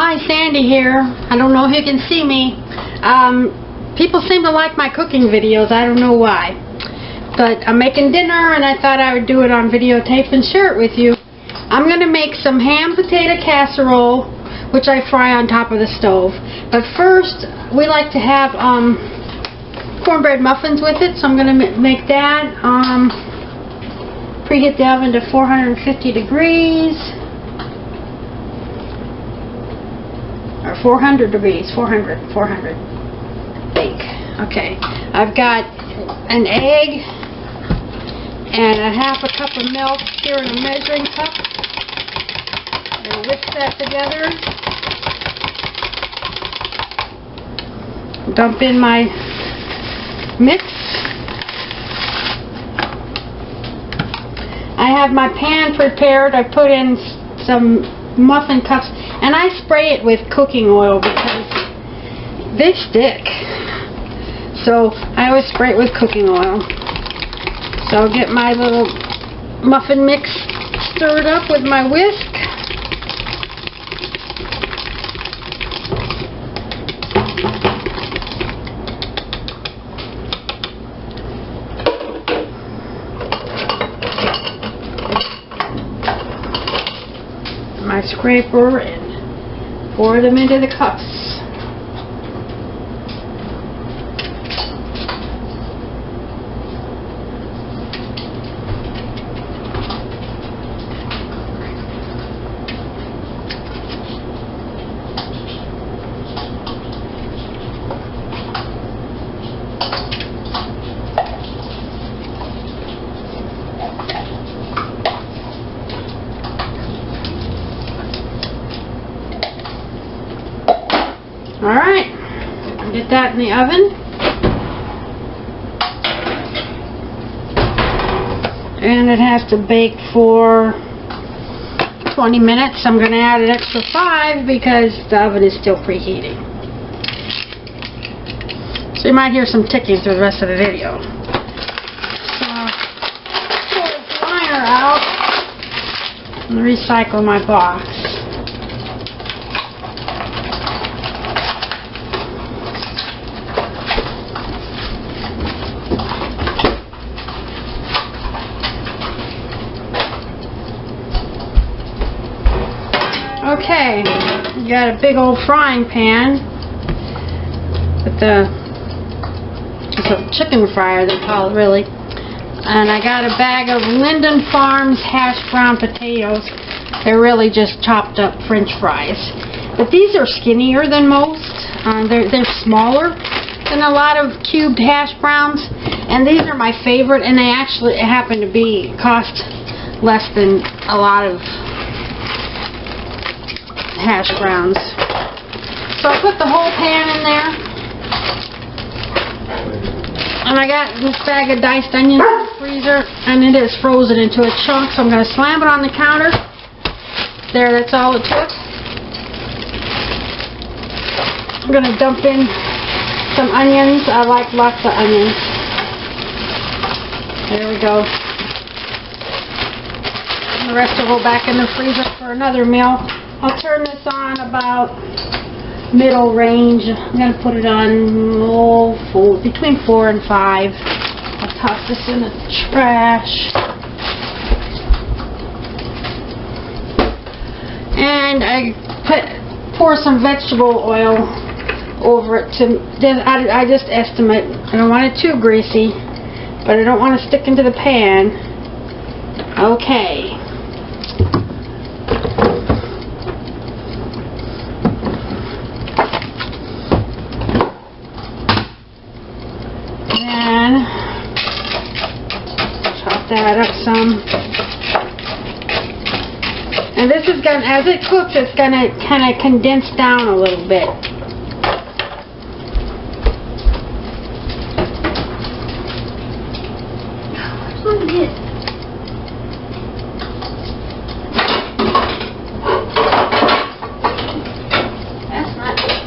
Hi, Sandy here. I don't know if you can see me. People seem to like my cooking videos. I don't know why. But I'm making dinner and I thought I would do it on videotape and share it with you. I'm going to make some ham potato casserole, which I fry on top of the stove. But first, we like to have cornbread muffins with it, so I'm going to make that. Preheat the oven to 450 degrees. Or 400 degrees, 400. Bake. Okay. I've got an egg and a half a cup of milk here in a measuring cup. I'm going to whisk that together. Dump in my mix. I have my pan prepared. I put in some muffin cups and I spray it with cooking oil because they stick. So I always spray it with cooking oil. So I'll get my little muffin mix stirred up with my whisk. My scraper and pour them into the cups. Alright, get that in the oven. And it has to bake for 20 minutes. I'm going to add an extra 5 because the oven is still preheating. So you might hear some ticking through the rest of the video. So, pull this liner out and recycle my box. Okay, you got a big old frying pan with it's a chicken fryer they call it really, and I got a bag of Linden Farms hashed brown potatoes. They're really just chopped up French fries, but these are skinnier than most. They're smaller than a lot of cubed hash browns, and these are my favorite, and they actually happen to cost less than a lot of hash browns. So I put the whole pan in there, and I got this bag of diced onions in the freezer, and it is frozen into a chunk, so I'm going to slam it on the counter. There, that's all it took. I'm going to dump in some onions. I like lots of onions. There we go. And the rest will go back in the freezer for another meal. I'll turn this on about middle range. I'm going to put it on between 4 and 5. I'll toss this in the trash. And I pour some vegetable oil over it. I just estimate. I don't want it too greasy, but I don't want to stick into the pan. Okay. Chop that up some. And this is going to, as it cooks, it's going to kind of condense down a little bit. That's not it.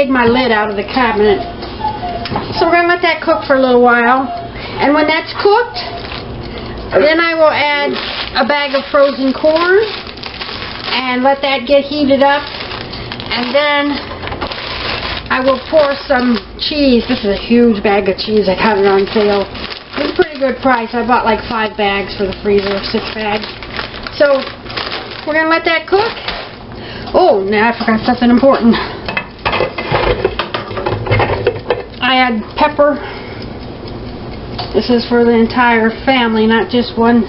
dig my lid out of the cabinet. So we're going to let that cook for a little while. And when that's cooked, then I will add a bag of frozen corn and let that get heated up. And then I will pour some cheese. This is a huge bag of cheese. I got it on sale. It's a pretty good price. I bought like 5 bags for the freezer, 6 bags. So we're going to let that cook. Oh, now I forgot something important. I add pepper. This is for the entire family, not just one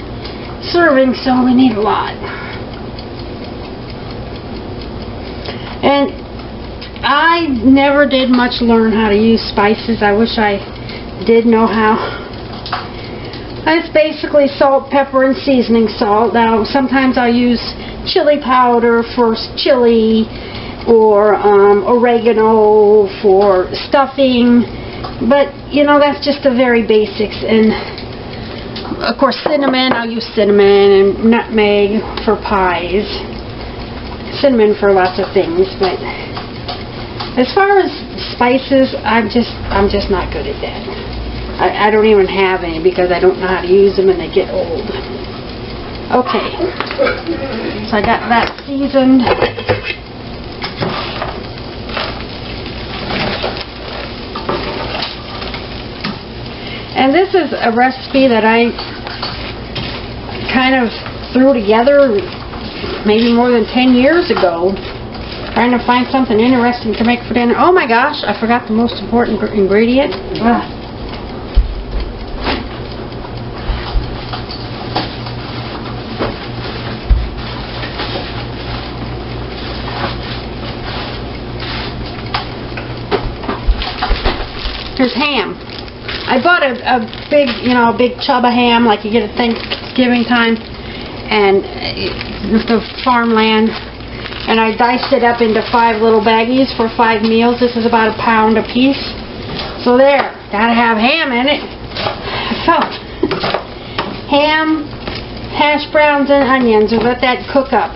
serving, so we need a lot. And I never did much learn how to use spices. I wish I did know how. It's basically salt, pepper, and seasoning salt. Now, sometimes I'll use chili powder for chili, or oregano for stuffing, but you know, that's just the very basics. And of course, cinnamon, I'll use cinnamon, and nutmeg for pies, cinnamon for lots of things. But as far as spices, I'm just not good at that. I don't even have any because I don't know how to use them and they get old. Okay, so I got that seasoned. And this is a recipe that I kind of threw together maybe more than 10 years ago, trying to find something interesting to make for dinner. Oh my gosh, I forgot the most important ingredient. Ugh. Here's ham. I bought a big, a big chub of ham like you get at Thanksgiving time, and the farmland, and I diced it up into 5 little baggies for 5 meals. This is about £1 a piece. So there, gotta have ham in it. So, ham, hash browns, and onions. We'll let that cook up.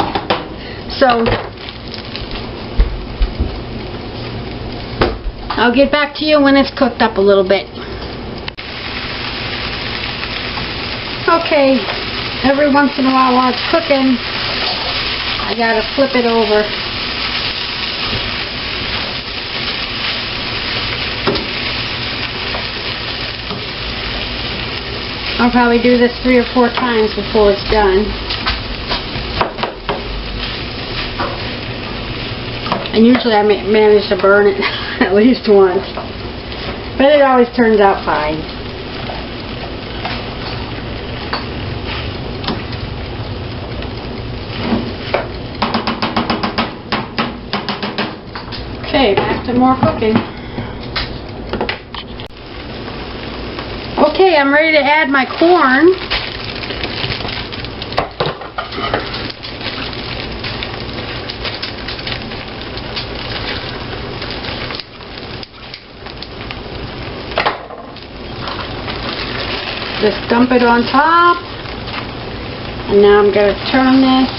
So, I'll get back to you when it's cooked up a little bit. Okay, every once in a while it's cooking, I gotta flip it over. I'll probably do this 3 or 4 times before it's done. And usually I manage to burn it at least once. But it always turns out fine. Okay, back to more cooking. Okay, I'm ready to add my corn. Just dump it on top, and now I'm going to turn this.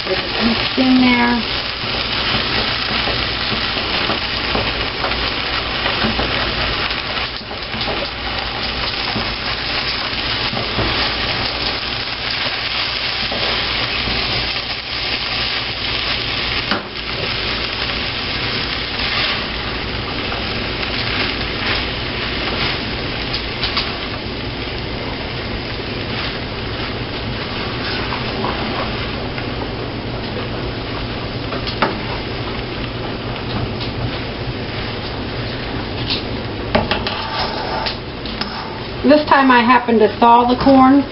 Get it mixed in there. This time I happened to thaw the corn,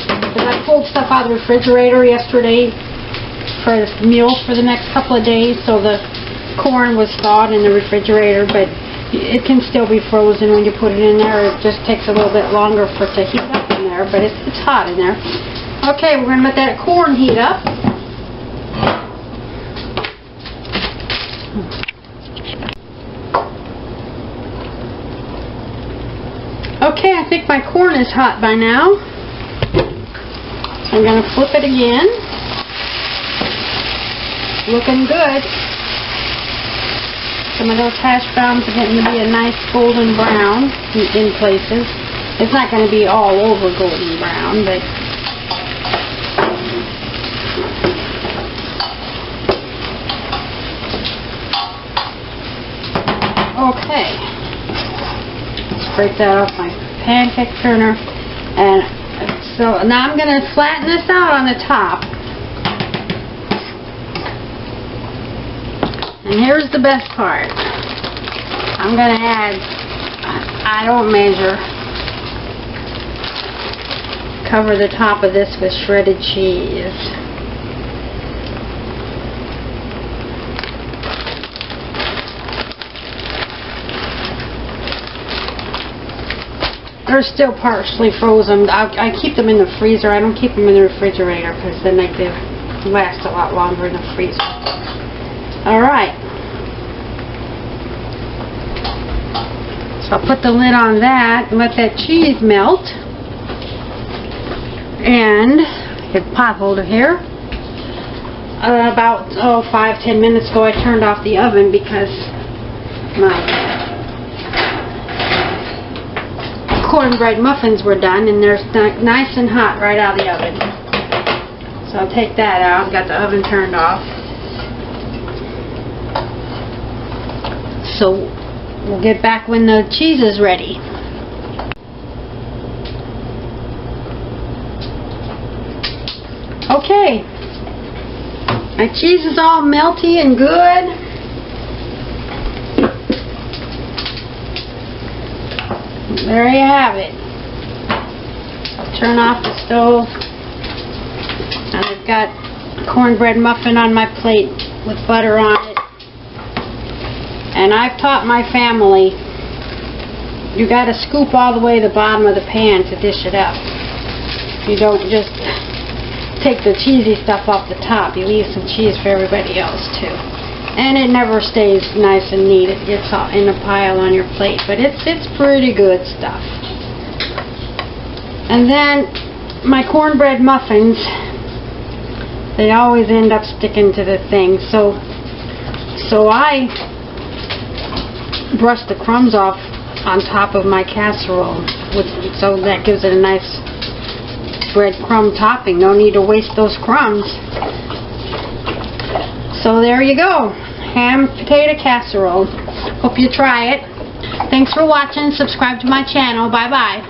because I pulled stuff out of the refrigerator yesterday for meals for the next couple of days, so the corn was thawed in the refrigerator, but it can still be frozen when you put it in there. It just takes a little bit longer for it to heat up in there, but it's hot in there. Okay, we're going to let that corn heat up. Okay, I think my corn is hot by now. So I'm going to flip it again. Looking good. Some of those hash browns are getting to be a nice golden brown in places. It's not going to be all over golden brown, but okay. Scrape that off my pancake turner. And so now I'm going to flatten this out on the top. And here's the best part. I'm going to add, I don't measure, cover the top of this with shredded cheese. They're still partially frozen. I keep them in the freezer. I don't keep them in the refrigerator because then they last a lot longer in the freezer. Alright. So I'll put the lid on that and let that cheese melt. And get the pot holder here. About 5-10 minutes ago I turned off the oven because my cornbread muffins were done and they're nice and hot right out of the oven. So I'll take that out. Got the oven turned off. So we'll get back when the cheese is ready. Okay. My cheese is all melty and good. There you have it. I'll turn off the stove. And I've got a cornbread muffin on my plate with butter on it. And I've taught my family, you got to scoop all the way to the bottom of the pan to dish it up. You don't just take the cheesy stuff off the top. You leave some cheese for everybody else too. And it never stays nice and neat. It gets all in a pile on your plate. But it's pretty good stuff. And then my cornbread muffins, they always end up sticking to the thing. So I brush the crumbs off on top of my casserole. So that gives it a nice breadcrumb topping. No need to waste those crumbs. So there you go. Ham potato casserole. Hope you try it. Thanks for watching. Subscribe to my channel. Bye-bye.